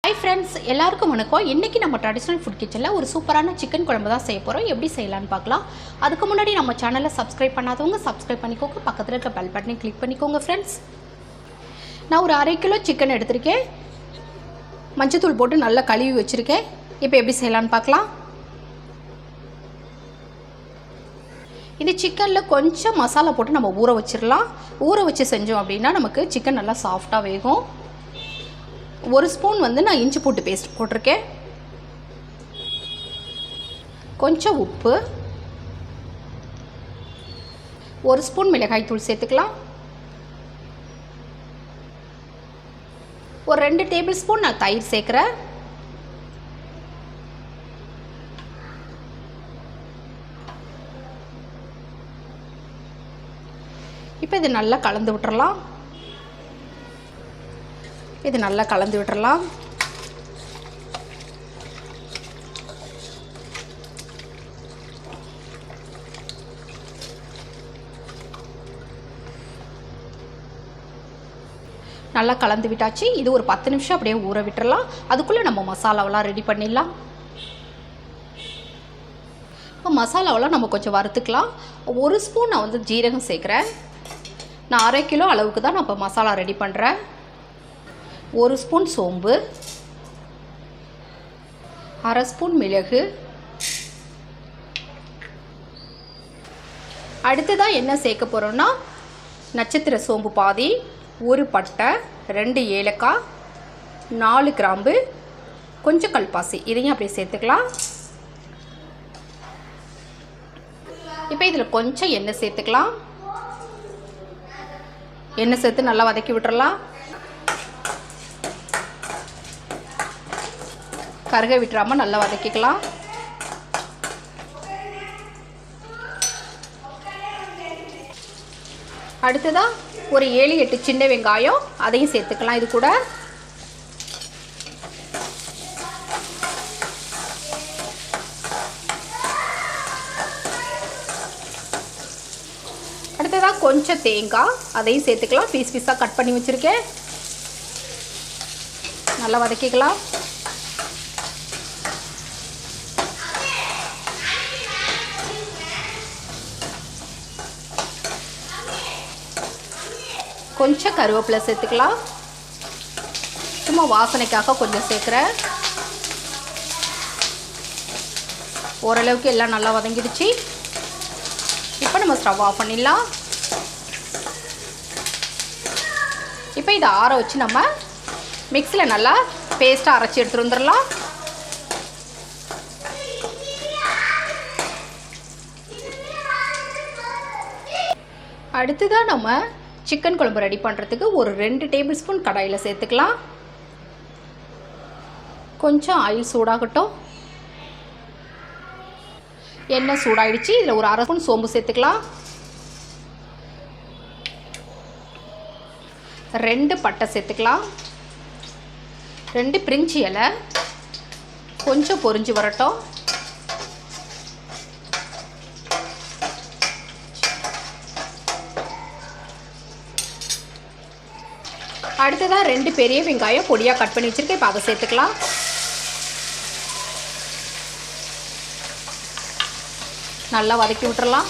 Hi friends, எல்லாருக்கும் வணக்கம். இன்றைக்கி நம்ம ட்ரெடிஷ்னல் ஃபுட் கிச்சனில் ஒரு சூப்பரான சிக்கன் குழம்பு தான் செய்ய போகிறோம். எப்படி செய்யலான்னு பார்க்கலாம். அதுக்கு முன்னாடி நம்ம சேனலை சப்ஸ்கிரைப் பண்ணாதவங்க சப்ஸ்கிரைப் பண்ணிக்கோங்க. பக்கத்தில் இருக்க பெல் பட்டனை கிளிக் பண்ணிக்கோங்க. ஃப்ரெண்ட்ஸ், நான் ஒரு 1/2 கிலோ சிக்கன் எடுத்திருக்கேன். மஞ்சத்தூள் போட்டு நல்லா கழுவி வச்சுருக்கேன். இப்போ எப்படி செய்யலான்னு பார்க்கலாம். இந்த சிக்கனில் கொஞ்சம் மசாலா போட்டு நம்ம ஊற வச்சிடலாம். ஊற வச்சு செஞ்சோம் அப்படின்னா நமக்கு சிக்கன் நல்லா சாஃப்டாக வேகும். 1 ஸ்பூன் நான் இஞ்சி பூண்டு பேஸ்ட் போட்டிருக்கேன். கொஞ்சம் உப்பு, 1 ஸ்பூன் மிளகாய் தூள் சேர்த்துக்கலாம். ஒரு 2 டேபிள் ஸ்பூன் நான் தயிர் சேர்க்குறேன். இப்போ இது நல்லா கலந்து விட்டுறலாம். இது நல்லா கலந்து விட்டுறலாம். நல்லா கலந்து விட்டாச்சு. இது ஒரு 10 நிமிஷம் அப்படியே ஊற விட்டுறலாம். அதுக்குள்ளே நம்ம மசாலாவெல்லாம் ரெடி பண்ணிடலாம். இப்போ மசாலாவெல்லாம் நம்ம கொஞ்சம் வறுத்துக்கலாம். 1 ஸ்பூன் நான் ஜீரகம் சேர்க்குறேன். நான் 1/2 கிலோ அளவுக்கு தான் நான் இப்போ மசாலா ரெடி பண்ணுறேன். 1 ஸ்பூன் சோம்பு, 1/2 ஸ்பூன் மிளகு. அடுத்ததாக என்ன சேர்க்க போகிறோன்னா, நட்சத்திர சோம்பு பாதி, 1 பட்டை, 2 ஏலக்காய், 4 கிராம்பு, கொஞ்சம் கல்பாசி, இதையும் அப்படியே சேர்த்துக்கலாம். இப்போ இதில் கொஞ்சம் எண்ணெய் சேர்த்துக்கலாம். எண்ணெய் சேர்த்து நல்லா வதக்கி விட்டுறலாம். கருக விட்டுறாமல் நல்லா வதக்கிக்கலாம். அடுத்ததாக ஒரு 7-8 சின்ன வெங்காயம், அதையும் சேர்த்துக்கலாம். இது கூட அடுத்ததாக கொஞ்சம் தேங்காய், அதையும் சேர்த்துக்கலாம். பீஸ் பீஸாக கட் பண்ணி வச்சுருக்கேன். நல்லா வதக்கிக்கலாம். கொஞ்சம் கருவேப்பிலை சேர்த்துக்கலாம். சும்மா வாசனைக்காக கொஞ்சம் சேர்க்குறேன். ஓரளவுக்கு எல்லாம் நல்லா வதங்கிடுச்சு. இப்போ நம்ம ஸ்டவ் ஆஃப் பண்ணிடலாம். இப்போ இதை ஆற வச்சு நம்ம மிக்ஸியில் நல்லா பேஸ்ட்டாக அரைச்சி எடுத்துகிட்டு வந்துடலாம். அடுத்ததாக நம்ம சிக்கன் குழம்பு ரெடி பண்ணுறதுக்கு ஒரு 2 டேபிள் ஸ்பூன் கடாயில் சேர்த்துக்கலாம். கொஞ்சம் ஆயில் சூடாகட்டும். எண்ணெய் சூடாகிடுச்சு. இதில் ஒரு 1/2 ஸ்பூன் சோம்பு சேர்த்துக்கலாம். 2 பட்டை சேர்த்துக்கலாம். 2 பிரிஞ்சி இலை, கொஞ்சம் பொரிஞ்சு வரட்டும். அடுத்ததாக 2 பெரிய வெங்காயம் பொடியாக கட் பண்ணி வச்சுருக்கேன். இப்போ அதை சேர்த்துக்கலாம். நல்லா வதக்கி விட்டுறலாம்.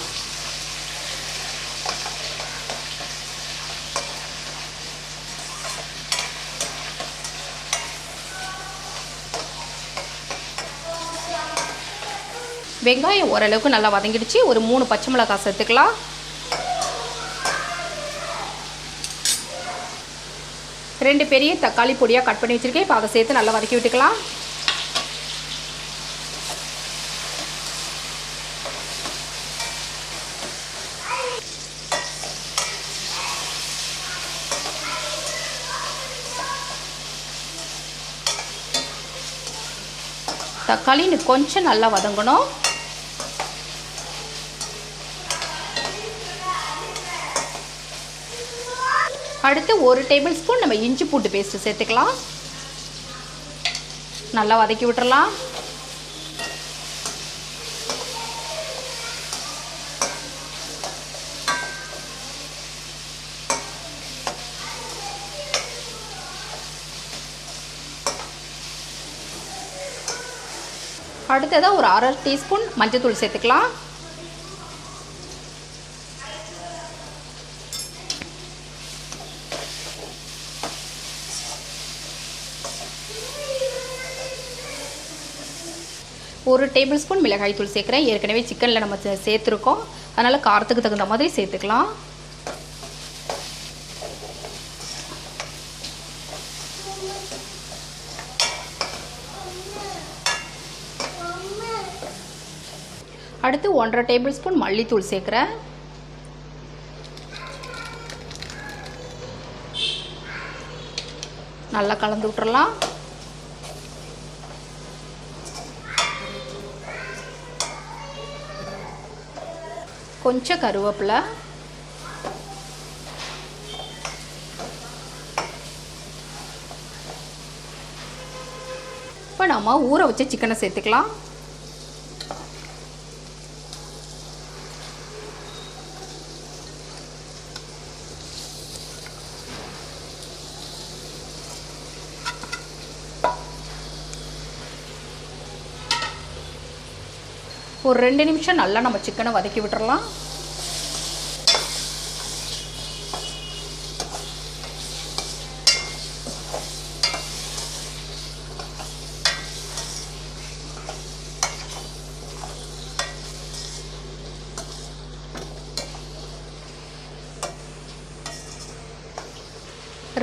வெங்காயம் ஓரளவுக்கு நல்லா வதங்கிடுச்சு. ஒரு 3 பச்சை மிளகாய் சேர்த்துக்கலாம். 2 பெரிய தக்காளி பொடியாக கட் பண்ணி வச்சுருக்கேன். இப்போ அதை சேர்த்து நல்லா வதக்கி விட்டுக்கலாம். தக்காளி கொஞ்சம் நல்லா வதங்கணும். அடுத்து 1 டேபிள் ஸ்பூன் நம்ம இஞ்சி பூண்டு பேஸ்ட்டு சேர்த்துக்கலாம். நல்லா வதக்கி விட்டுறலாம். அடுத்ததாக ஒரு 1/2 டீஸ்பூன் மஞ்சள்தூள் சேர்த்துக்கலாம். ஒரு டேபிள் ஸ்பூன் மிளகாய் தூள் சேர்க்குறேன். ஏற்கனவே சிக்கனில் நம்ம சேர்த்துருக்கோம், அதனால் காரத்துக்கு தகுந்த மாதிரி சேர்த்துக்கலாம். அடுத்து 1/2 டேபிள் ஸ்பூன் மல்லித்தூள் சேர்க்குறேன். நல்லா கலந்து விட்டுறலாம். கொஞ்சம் கருவேப்பிலை, இப்போ நம்ம ஊற வச்ச சிக்கனை சேர்த்துக்கலாம். ஒரு 2 நிமிஷம் நல்லா நம்ம சிக்கனை வதக்கி விட்டுறலாம்.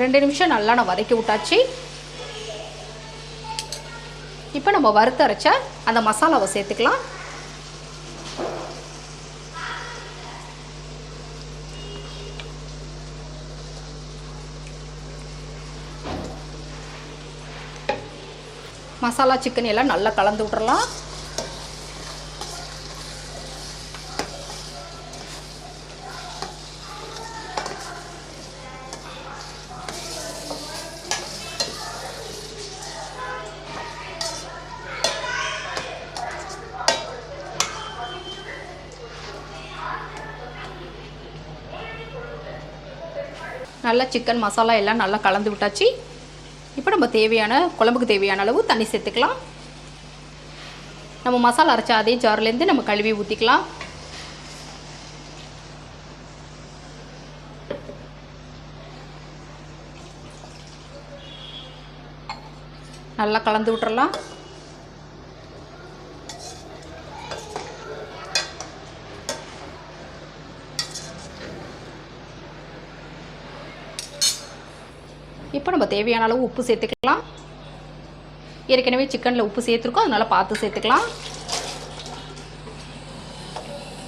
ரெண்டு நிமிஷம் நல்லா நான் வதக்கி விட்டாச்சு. இப்போ நம்ம வறுத்து அரைச்ச அந்த மசாலாவை சேர்த்துக்கலாம். மசாலா சிக்கன் எல்லாம் நல்லா கலந்து விட்டுறலாம். நல்லா சிக்கன் மசாலா எல்லாம் நல்லா கலந்து விட்டாச்சு. இப்போ நம்ம குழம்புக்கு தேவையான அளவு தண்ணி சேர்த்துக்கலாம். நம்ம மசாலா அரைச்சா அதே ஜார்லேருந்து நம்ம கழுவி ஊற்றிக்கலாம். நல்லா கலந்து விட்டுறலாம். இப்போ நம்ம தேவையான அளவு உப்பு சேர்த்துக்கலாம். ஏற்கனவே சிக்கனில் உப்பு சேர்த்துருக்கோம், அதனால் பார்த்து சேர்த்துக்கலாம்.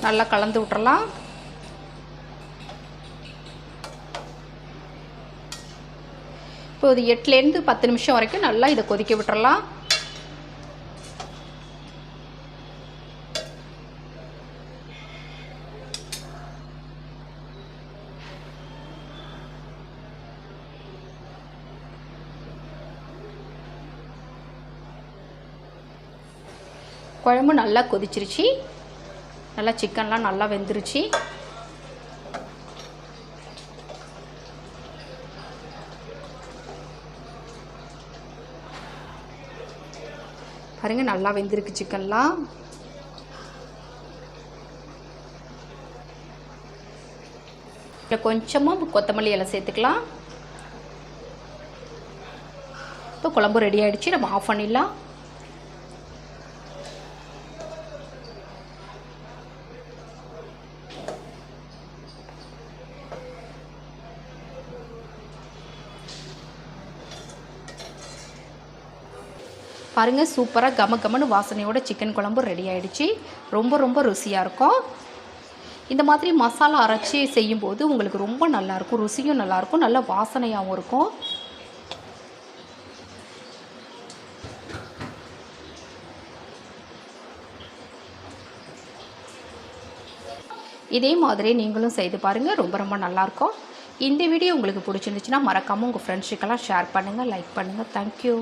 நல்லா கலந்து விட்டுறலாம். இப்போ இது 8லேருந்து 10 நிமிஷம் வரைக்கும் நல்லா இதை கொதிக்க விட்டுறலாம். குழம்பு நல்லா கொதிச்சிருச்சு. நல்லா சிக்கன்லாம் நல்லா வெந்துருச்சு. பாருங்க, நல்லா வெந்திருக்கு சிக்கன்லாம். இதில் கொஞ்சமாக கொத்தமல்லி இலை சேர்த்துக்கலாம். இப்போ குழம்பு ரெடி ஆகிடுச்சு. நம்ம ஆஃப் பண்ணிடலாம். பாருங்கள், சூப்பராக கமகமன்னு வாசனையோட சிக்கன் குழம்பு ரெடி ஆகிடுச்சு. ரொம்ப ரொம்ப ருசியாக இருக்கும். இந்த மாதிரி மசாலா அரைச்சி செய்யும்போது உங்களுக்கு ரொம்ப நல்லாயிருக்கும். ருசியும் நல்லாயிருக்கும், நல்ல வாசனையாகவும் இருக்கும். இதே மாதிரி நீங்களும் செய்து பாருங்கள். ரொம்ப ரொம்ப நல்லாயிருக்கும். இந்த வீடியோ உங்களுக்கு பிடிச்சிருந்துச்சுன்னா மறக்காமல் உங்கள் ஃப்ரெண்ட்ஸுக்கெல்லாம் ஷேர் பண்ணுங்கள், லைக் பண்ணுங்கள். தேங்க்யூ.